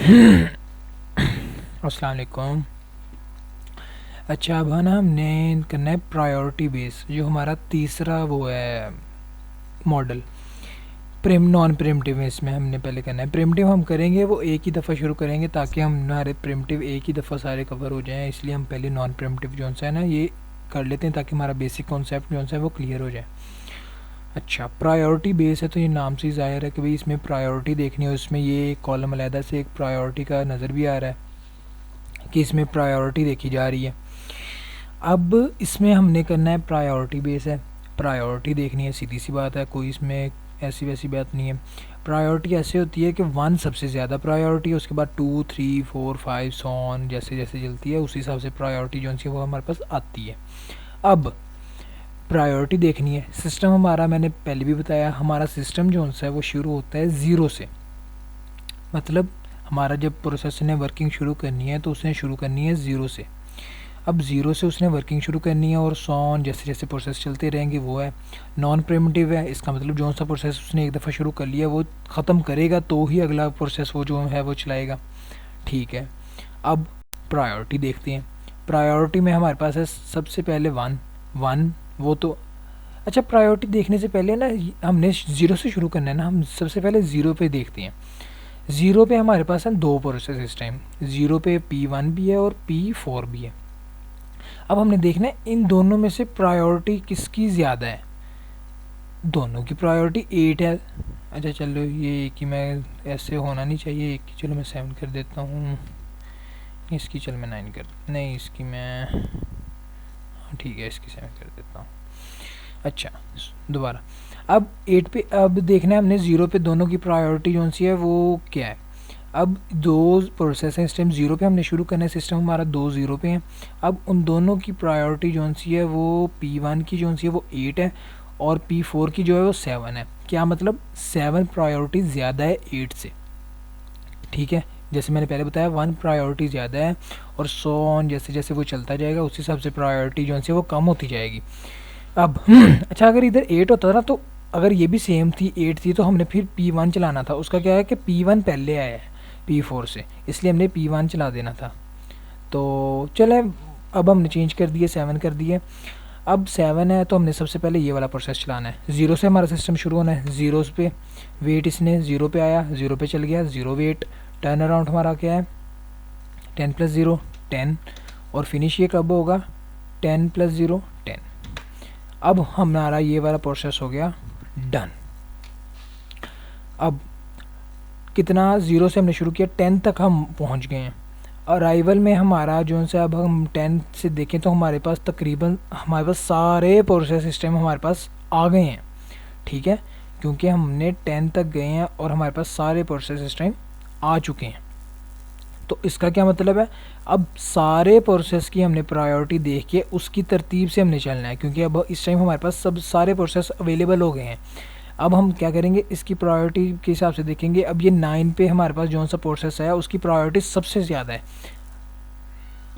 अस्सलाम वालेकुम। अच्छा, अब है ना हमने करना है प्रायोरिटी बेस, जो हमारा तीसरा वो है मॉडल। नॉन प्रिमिटिव में इसमें हमने पहले करना है। प्रिमिटिव हम करेंगे वो एक ही दफ़ा शुरू करेंगे ताकि हम हमारे प्रिमिटिव एक ही दफ़ा सारे कवर हो जाएं, इसलिए हम पहले नॉन प्रिमिटिव जो सा है ना ये कर लेते हैं ताकि हमारा बेसिक कॉन्सेप्ट जो सा है वो क्लियर हो जाए। अच्छा, प्रायोरिटी बेस है तो ये नाम से ही ज़ाहिर है कि भाई इसमें प्रायोरिटी देखनी है। उसमें ये कॉलम अलहदा से एक प्रायोरिटी का नज़र भी आ रहा है कि इसमें प्रायोरिटी देखी जा रही है। अब इसमें हमने करना है प्रायोरिटी बेस है, प्रायोरिटी देखनी है, सीधी सी बात है, कोई इसमें ऐसी वैसी बात नहीं है। प्रायोरिटी ऐसे होती है कि 1 सबसे ज़्यादा प्रायोरिटी है, उसके बाद 2 3 4 5 सो ऑन जैसे जैसे चलती है उसी हिसाब से प्रायोरिटी जो सी वो हमारे पास आती है। अब प्रायोरिटी देखनी है। सिस्टम हमारा मैंने पहले भी बताया, हमारा सिस्टम जो है वो शुरू होता है ज़ीरो से। मतलब हमारा जब प्रोसेस ने वर्किंग शुरू करनी है तो उसने शुरू करनी है ज़ीरो से। अब ज़ीरो से उसने वर्किंग शुरू करनी है और सो ऑन जैसे जैसे प्रोसेस चलते रहेंगे। वो है नॉन प्रिमिटिव है, इसका मतलब जो सा प्रोसेस उसने एक दफ़ा शुरू कर लिया वो ख़त्म करेगा तो ही अगला प्रोसेस वो जो है वो चलाएगा। ठीक है, अब प्रायोरिटी देखते हैं। प्रायोरिटी में हमारे पास है सबसे पहले वन वो तो अच्छा, प्रायोरिटी देखने से पहले ना हमने ज़ीरो से शुरू करना है ना, हम सबसे पहले ज़ीरो पे देखते हैं। ज़ीरो पे हमारे पास है 2 प्रोसेस इस टाइम। ज़ीरो पे P1 भी है और P4 भी है। अब हमने देखना है इन दोनों में से प्रायोरिटी किसकी ज़्यादा है। दोनों की प्रायोरिटी 8 है। अच्छा चलो, ये एक ही मैं ऐसे होना नहीं चाहिए, एक की चलो मैं 7 कर देता हूँ, इसकी चलो मैं 9 कर, नहीं इसकी मैं, हाँ ठीक है इसकी 7 कर देता हूँ। अच्छा दोबारा, अब 8 पे अब देखना है हमने ज़ीरो पे दोनों की प्रायोरिटी जो सी है वो क्या है। अब 2 प्रोसेस हैं इस टाइम ज़ीरो पे, हमने शुरू करना है सिस्टम हमारा 2 ज़ीरो पे हैं। अब उन दोनों की प्रायोरिटी जो सी है वो P1 की जो सी है वो 8 है और P4 की जो है वो 7 है। क्या मतलब 7 प्रायोरिटी ज़्यादा है 8 से। ठीक है, जैसे मैंने पहले बताया 1 प्रायोरिटी ज़्यादा है और सो ऑन जैसे जैसे वो चलता जाएगा उस हिसाब से प्रायोरिटी जो है वो कम होती जाएगी। अब अच्छा, अगर इधर 8 होता ना तो अगर ये भी सेम थी 8 थी तो हमने फिर P1 चलाना था। उसका क्या है कि P1 पहले आया है P4 से, इसलिए हमने P1 चला देना था। तो चले, अब हमने चेंज कर दिए 7 कर दिए। अब 7 है तो हमने सबसे पहले ये वाला प्रोसेस चलाना है। ज़ीरो से हमारा सिस्टम शुरू होना है। ज़ीरो पे वेट इसने ज़ीरो पे आया, ज़ीरो पे चल गया, ज़ीरो वेट। टर्न अराउंड हमारा क्या है 10 + 0 10 और फिनिश ये कब होगा 10 + 0 10। अब हमारा ये वाला प्रोसेस हो गया डन। अब कितना ज़ीरो से हमने शुरू किया 10 तक हम पहुंच गए हैं। अराइवल में हमारा जो है अब हम 10 से देखें तो हमारे पास तकरीबन हमारे पास सारे प्रोसेस सिस्टम हमारे पास आ गए हैं। ठीक है, क्योंकि हमने 10 तक गए हैं और हमारे पास सारे प्रोसेस सिस्टम आ चुके हैं। तो इसका क्या मतलब है, अब सारे प्रोसेस की हमने प्रायोरिटी देख के उसकी तरतीब से हमने चलना है, क्योंकि अब इस टाइम हमारे पास सब सारे प्रोसेस अवेलेबल हो गए हैं। अब हम क्या करेंगे, इसकी प्रायोरिटी के हिसाब से देखेंगे। अब ये 9 पे हमारे पास जो सा प्रोसेस है उसकी प्रायोरिटी सबसे ज़्यादा है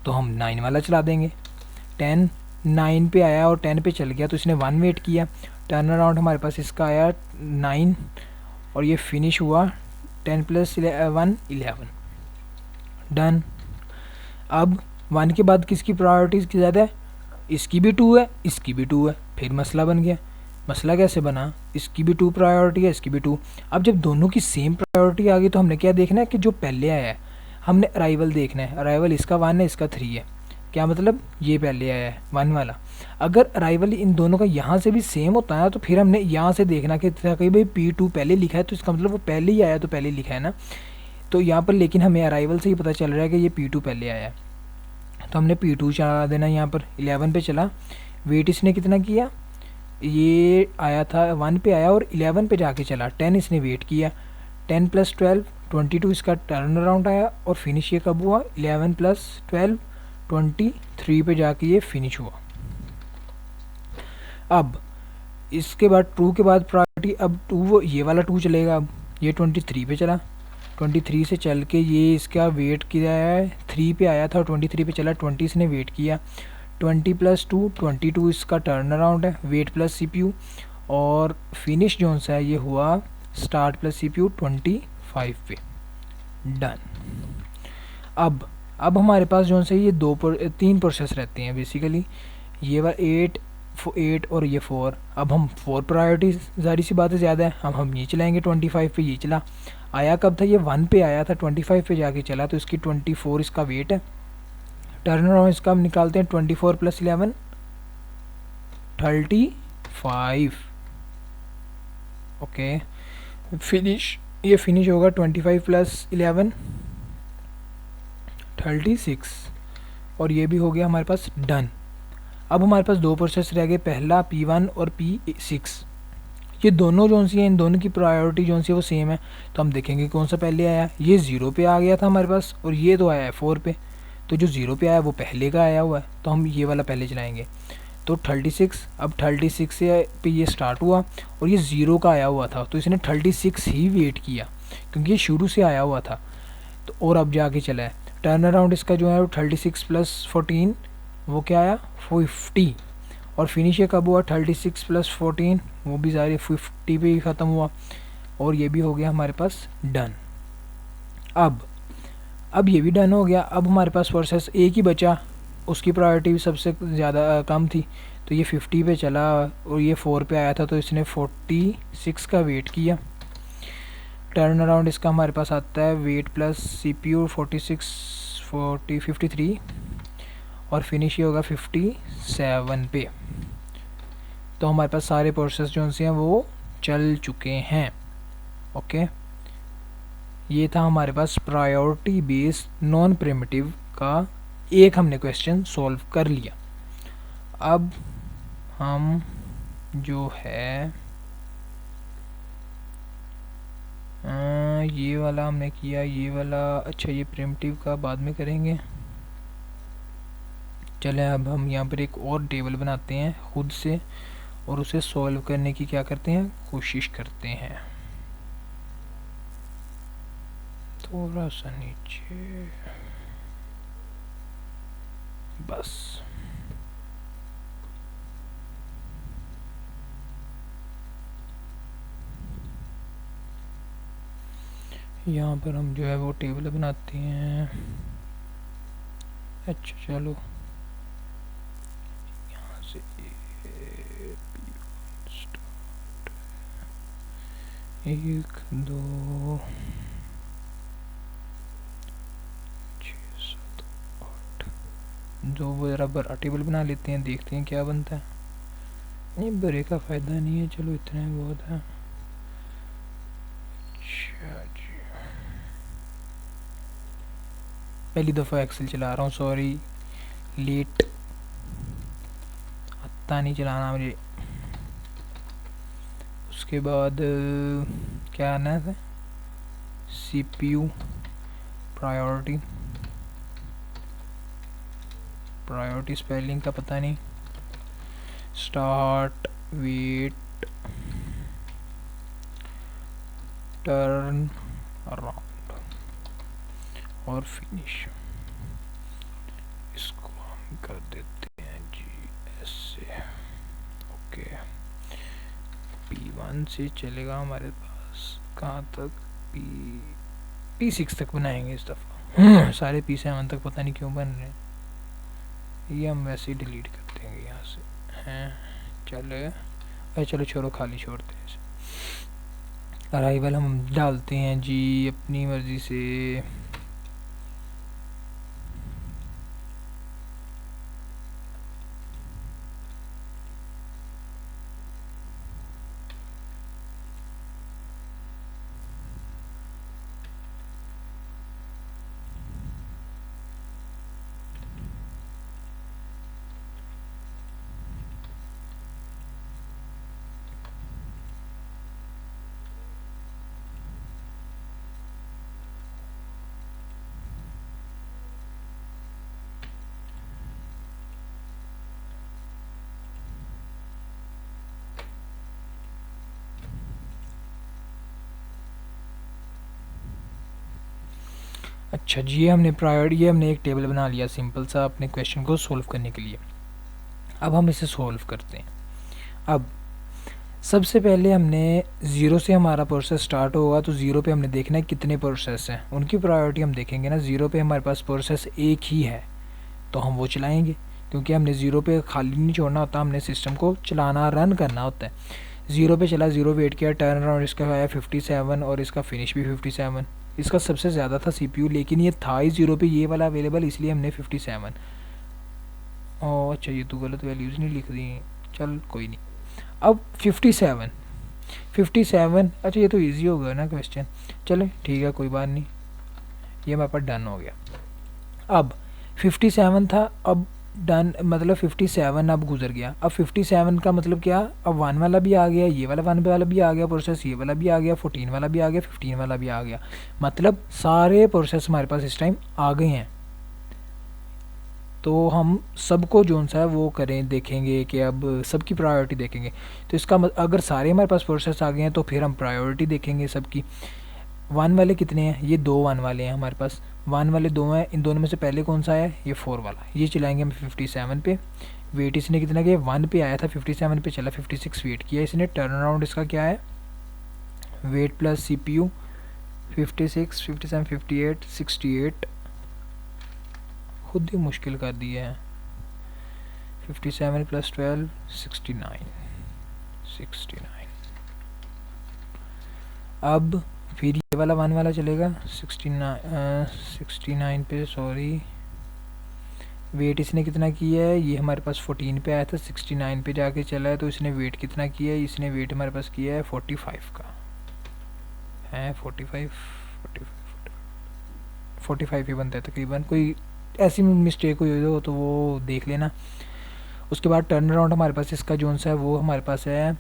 तो हम 9 वाला चला देंगे। 10 9 पे आया और 10 पे चल गया तो इसने 1 वेट किया। टर्न अराउंड हमारे पास इसका आया 9 और ये फिनिश हुआ 10 + 1 11 डन। अब 1 के बाद किसकी प्रायोरिटी ज़्यादा है, इसकी भी 2 है, इसकी भी 2 है। फिर मसला बन गया। मसला कैसे बना, इसकी भी 2 प्रायोरिटी है, इसकी भी 2। अब जब दोनों की सेम प्रायोरिटी आ गई तो हमने क्या देखना है कि जो पहले आया है हमने अराइवल देखना है। अराइवल इसका 1 है, इसका 3 है। क्या मतलब ये पहले आया है 1 वाला। अगर अराइवल इन दोनों का यहाँ से भी सेम होता है तो फिर हमने यहाँ से देखना कि कहीं भाई P2 पहले लिखा है तो इसका मतलब वो पहले ही आया तो पहले लिखा है ना। तो यहाँ पर लेकिन हमें अराइवल से ही पता चल रहा है कि ये P2 पहले आया है तो हमने P2 चला देना। यहाँ पर 11 पे चला, वेट इसने कितना किया, ये आया था 1 पे आया और 11 पे जाके चला, 10 इसने वेट किया। 10 + 12 22 इसका टर्न अराउंड आया और फिनिश ये कब हुआ 11 + 12 23 पे जाके ये फिनिश हुआ। अब इसके बाद 2 के बाद प्रायोरिटी, अब 2 ये वाला 2 चलेगा। अब ये 23 पे चला, 23 से चल के ये इसका वेट किया है 3 पे आया था और 23 पे चला, 20 इसने वेट किया। 20 + 2 22 इसका टर्न अराउंड है, वेट प्लस CPU और फिनिश जो सा है ये हुआ स्टार्ट + CPU 25 पे डन। अब हमारे पास जो से ये तीन प्रोसेस रहते हैं बेसिकली, ये वाला 8 और ये 4। अब हम 4 प्रायोरिटी ज़ाहिर सी बात है ज़्यादा है, हम ये चलाएंगे 25 पे। ये चला, आया कब था, ये 1 पे आया था, 25 पे जाके चला, तो इसकी 24 इसका वेट है। टर्न अराउंड इसका हम निकालते हैं 24 + 11 35। ओके, फिनिश, ये फिनिश होगा 25 + 11 36, और ये भी हो गया हमारे पास डन। अब हमारे पास दो प्रोसेस रह गए, पहला P1 और P6। ये दोनों जो सी हैं, इन दोनों की प्रायोरिटी जो सी है वो सेम है, तो हम देखेंगे कौन सा पहले आया। ये 0 पे आ गया था हमारे पास, और ये तो आया है 4 पे, तो जो 0 पे आया वो पहले का आया हुआ है, तो हम ये वाला पहले चलाएंगे। तो 36, अब 36 से पे ये स्टार्ट हुआ, और ये 0 का आया हुआ था, तो इसने 36 ही वेट किया क्योंकि ये शुरू से आया हुआ था, तो और अब जाके चला है। टर्न अराउंड इसका जो है वो 36 + 14 वो क्या आया 50, और फिनिश ये कब हुआ 36 + 14, वो भी ज़ाहिर 50 पे ही ख़त्म हुआ, और ये भी हो गया हमारे पास डन। अब ये भी डन हो गया। अब हमारे पास प्रोसेस एक ही बचा, उसकी प्रायोरिटी भी सबसे ज़्यादा कम थी, तो ये 50 पे चला, और ये 4 पे आया था, तो इसने 46 का वेट किया। टर्न अराउंड इसका हमारे पास आता है वेट प्लस CPU 53, और फिनिश ये होगा 57 पे। तो हमारे पास सारे प्रोसेस जो हैं वो चल चुके हैं। ओके, ये था हमारे पास प्रायोरिटी बेस्ड नॉन प्रिमिटिव का एक हमने क्वेश्चन सॉल्व कर लिया। अब हम जो है ये वाला हमने किया, ये वाला, अच्छा ये प्रिमिटिव का बाद में करेंगे। चलें अब हम यहाँ पर एक और टेबल बनाते हैं खुद से, और उसे सॉल्व करने की क्या करते हैं, कोशिश करते हैं। थोड़ा सा नीचे, बस। यहाँ पर हम जो है वो टेबल बनाते हैं। अच्छा चलो, यहाँ से 1 2 6 7 8, जो ज़रा बड़ा टेबल बना लेते हैं, देखते हैं क्या बनता है। नहीं, बड़े का फ़ायदा नहीं है, चलो इतना ही बहुत है। अच्छा जी, पहली दफ़ा एक्सेल चला रहा हूँ, सॉरी, लेट, आता नहीं चलाना मुझे। उसके बाद क्या आना है, CPU प्रायोरिटी स्पेलिंग का पता नहीं, स्टार्ट, वेट, टर्न अराउंड और फिनिश। इसको हम कर देते हैं GS से। ओके, P1 से चलेगा हमारे पास कहाँ तक, P6 तक बनाएंगे इस दफ़ा। सारे P7 तक पता नहीं क्यों बन रहे हैं, ये हम वैसे ही डिलीट कर देंगे यहाँ से हैं। चलो छोड़ो, खाली छोड़ते हैं इसे। अराइवल हम डालते हैं जी अपनी मर्ज़ी से। अच्छा जी, ये हमने एक टेबल बना लिया सिंपल सा अपने क्वेश्चन को सॉल्व करने के लिए। अब हम इसे सॉल्व करते हैं। अब सबसे पहले हमने ज़ीरो से हमारा प्रोसेस स्टार्ट होगा, तो ज़ीरो पे हमने देखना है कितने प्रोसेस हैं, उनकी प्रायोरिटी हम देखेंगे ना। ज़ीरो पे हमारे पास प्रोसेस एक ही है तो हम वो चलाएंगे, क्योंकि हमने ज़ीरो पे खाली नहीं छोड़ना होता, हमने सिस्टम को चलाना, रन करना होता है। ज़ीरो पे चला, ज़ीरो वेट किया, टर्न अराउंड इसका आया 57 और इसका फिनिश भी 57। इसका सबसे ज़्यादा था CPU, लेकिन ये था ही ज़ीरो पे ये वाला अवेलेबल, इसलिए हमने 57। ओह अच्छा, ये तो गलत वैल्यूज़ नहीं लिख दी, चल कोई नहीं। अब 57, अच्छा ये तो इजी हो गया ना क्वेश्चन, चले ठीक है कोई बात नहीं, ये हमारे पास डन हो गया। अब 57 था, अब डन मतलब 57 अब गुजर गया। अब 57 का मतलब क्या, अब 1 वाला भी आ गया, ये वाला 1 वाला भी आ गया प्रोसेस, ये वाला भी आ गया, 14 वाला भी आ गया, 15 वाला भी आ गया, मतलब सारे प्रोसेस हमारे पास इस टाइम आ गए हैं। तो हम सबको जो सा है वो करें, देखेंगे कि अब सबकी प्रायोरिटी देखेंगे। तो इसका अगर सारे हमारे पास प्रोसेस आ गए हैं तो फिर हम प्रायोरिटी देखेंगे सबकी। 1 वाले कितने हैं, ये 2 1 वाले हैं हमारे पास, 1 वाले 2 हैं, इन दोनों में से पहले कौन सा है, ये 4 वाला, ये चलाएंगे हम 57 पे। वेट इसने कितना किया, 1 पे आया था, 57 पे चला, 56 वेट किया इसने। टर्न अराउंड इसका क्या है, वेट प्लस CPU 56, 57, 58, 68, खुद ही मुश्किल कर दिया है। 57 प्लस 12 69। अब फिर ये वाला 1 वाला चलेगा 69 पे, सॉरी वेट इसने कितना किया है, ये हमारे पास 14 पे आया था, 69 पे जाके चला है, तो इसने वेट कितना किया है, इसने वेट हमारे पास किया है 45 का है, 45 ही बनता है तकरीबन, कोई ऐसी मिस्टेक हुई हो तो वो देख लेना। उसके बाद टर्न अराउंड हमारे पास इसका जोन सा है वो हमारे पास है,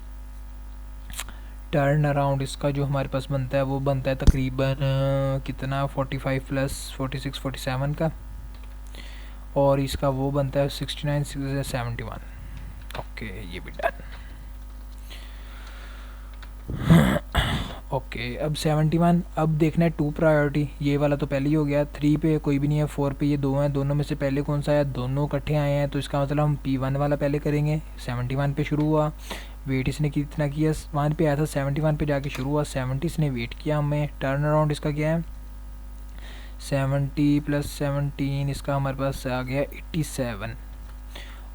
टर्न अराउंड इसका जो हमारे पास बनता है वो बनता है तकरीबन कितना, 45 प्लस 46 47 का, और इसका वो बनता है 69 71। ओके ये भी डन। ओके अब 71, अब देखना है 2 प्रायोरिटी, ये वाला तो पहले ही हो गया, 3 पे कोई भी नहीं है, 4 पे ये 2 हैं, दोनों में से पहले कौन सा है, दोनों इकट्ठे आए हैं, तो इसका मतलब हम P1 वाला पहले करेंगे। 71 पे शुरू हुआ, वेट इसने कितना किया, 1 पे आया था, 71 पे जाके शुरू हुआ, 70 इसने वेट किया हमें। टर्न अराउंड इसका क्या है, 70 प्लस 17 इसका हमारे पास आ गया 87,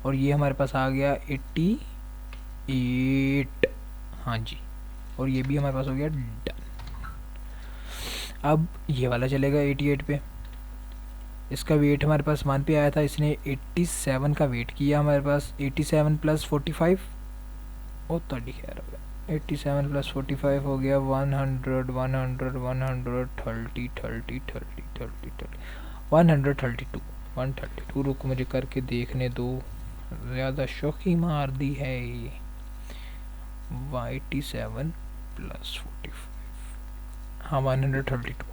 और ये हमारे पास आ गया 88, हाँ जी, और ये भी हमारे पास हो गया डन। अब ये वाला चलेगा 88 पे, इसका वेट हमारे पास 1 पे आया था, इसने 87 का वेट किया हमारे पास, 87 प्लस 45 ओ तड़ी खैर हो गया, 87 प्लस 45 हो गया 100 132। रुक मुझे करके देखने दो, ज़्यादा शौकी मार दी है ये। 87 प्लस 45, हाँ 132।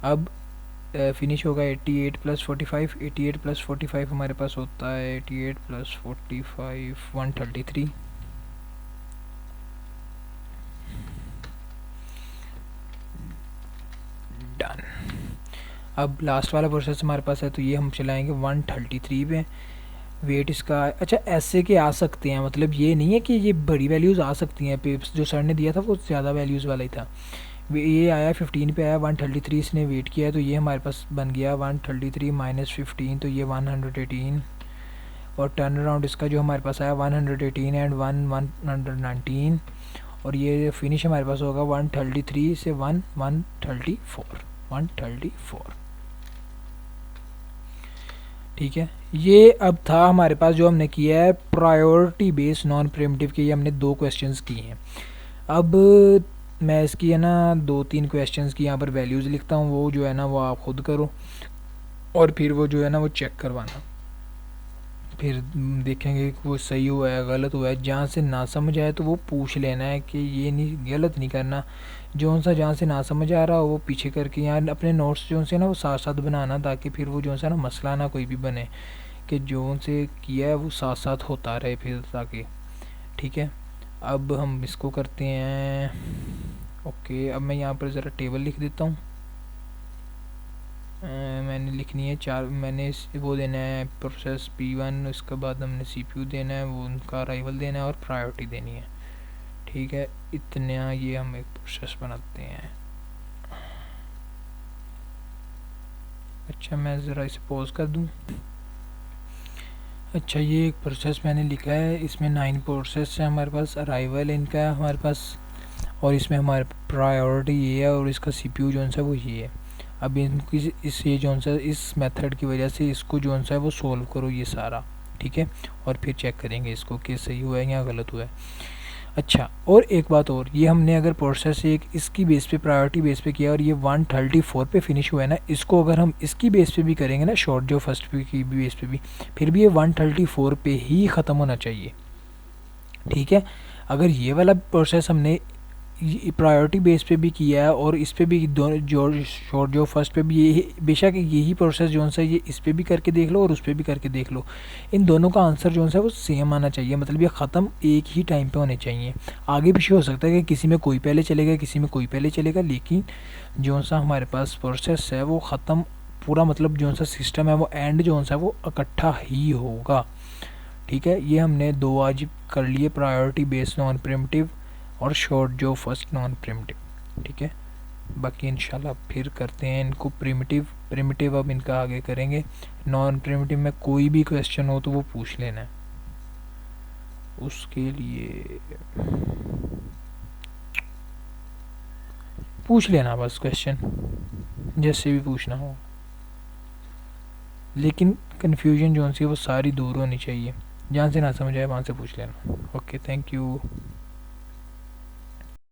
अब फिनिश होगा 88 प्लस 45, 88 प्लस 45 हमारे पास होता है 88 प्लस 45 133। डन। अब लास्ट वाला प्रोसेस हमारे पास है, तो ये हम चलाएंगे 133 पे। वेट इसका अच्छा ऐसे के आ सकते हैं, मतलब ये नहीं है कि ये बड़ी वैल्यूज़ आ सकती हैं, पे जो सर ने दिया था वो ज़्यादा वैल्यूज़ वाला ही था। ये आया 15 पे आया, 133 इसने वेट किया है, तो ये हमारे पास बन गया 133 माइनस 15, तो ये 118, और टर्न अराउंड इसका जो हमारे पास आया 118 एंड 119, और ये फिनिश हमारे पास होगा 133 से 134। ठीक है, ये अब था हमारे पास जो हमने किया है प्रायोरिटी बेस्ड नॉन प्रीएम्प्टिव के, ये हमने 2 क्वेश्चंस किए हैं। अब मैं इसकी है ना 2-3 क्वेश्चंस की यहाँ पर वैल्यूज़ लिखता हूँ, वो जो है ना वो आप खुद करो, और फिर वो जो है ना वो चेक करवाना, फिर देखेंगे कि वो सही हुआ है गलत हुआ है। जहाँ से ना समझ आए तो वो पूछ लेना है कि ये नहीं, गलत नहीं करना, जो सा जहाँ से ना समझ आ रहा हो वो पीछे करके यहाँ अपने नोट्स जो से ना वो साथ साथ बनाना, ताकि फिर वो जो सा ना मसला ना कोई भी बने, कि जो से किया है वो साथ साथ होता रहे फिर ताकि। ठीक है, अब हम इसको करते हैं। ओके अब मैं यहाँ पर ज़रा टेबल लिख देता हूँ, मैंने लिखनी है 4, मैंने वो देना है प्रोसेस P1, उसके बाद हमने CPU देना है, वो उनका अराइवल देना है और प्रायोरिटी देनी है। ठीक है, इतना ये हम एक प्रोसेस बनाते हैं। अच्छा, मैं ज़रा इसे पॉज कर दूं। अच्छा, ये एक प्रोसेस मैंने लिखा है, इसमें 9 प्रोसेस है हमारे पास। अराइवल इनका है हमारे पास, और इसमें हमारे प्रायोरिटी ये है, और इसका सीपीयू जो सा वो ये है। अब इनकी इस ये जो सा इस मेथड की वजह से इसको जो सा है वो सोल्व करो ये सारा, ठीक है, और फिर चेक करेंगे इसको कि सही हुआ है या गलत हुआ है। अच्छा, और एक बात और, ये हमने अगर प्रोसेस एक इसकी बेस पे प्रायोरिटी बेस पे किया और ये 134 पे फिनिश हुआ है ना, इसको अगर हम इसकी बेस पे भी करेंगे ना, शॉर्ट जो फर्स्ट पे की बेस पे भी, फिर भी ये 134 पे ही ख़त्म होना चाहिए, ठीक है। अगर ये वाला प्रोसेस हमने प्रायोरिटी बेस पे भी किया है और इस पे भी दोनों जो शॉर्ट जो फर्स्ट पे भी ये बेशक यही प्रोसेस जो सा ये इस पे भी करके देख लो और उस पे भी करके देख लो, इन दोनों का आंसर जो सा वो सेम आना चाहिए, मतलब ये ख़त्म एक ही टाइम पे होने चाहिए। आगे पीछे हो सकता है कि किसी में कोई पहले चलेगा, किसी में कोई पहले चलेगा, लेकिन जो सा हमारे पास प्रोसेस है वो ख़त्म पूरा, मतलब जो सा सिस्टम है वो एंड जो सा वो इकट्ठा ही होगा, ठीक है। ये हमने दो आज कर लिए, प्रायोरिटी बेस्ड नॉन प्रिमिटिव और शॉर्ट जो फर्स्ट नॉन प्रिमिटिव, ठीक है। बाकी इंशाल्लाह फिर करते हैं इनको प्रिमिटिव प्रिमिटिव, अब इनका आगे करेंगे। नॉन प्रिमिटिव में कोई भी क्वेश्चन हो तो वो पूछ लेना है, उसके लिए पूछ लेना बस, क्वेश्चन जैसे भी पूछना हो, लेकिन कन्फ्यूजन जो सी वो सारी दूर होनी चाहिए, जहाँ से ना समझ आए वहाँ से पूछ लेना। Okay, thank you.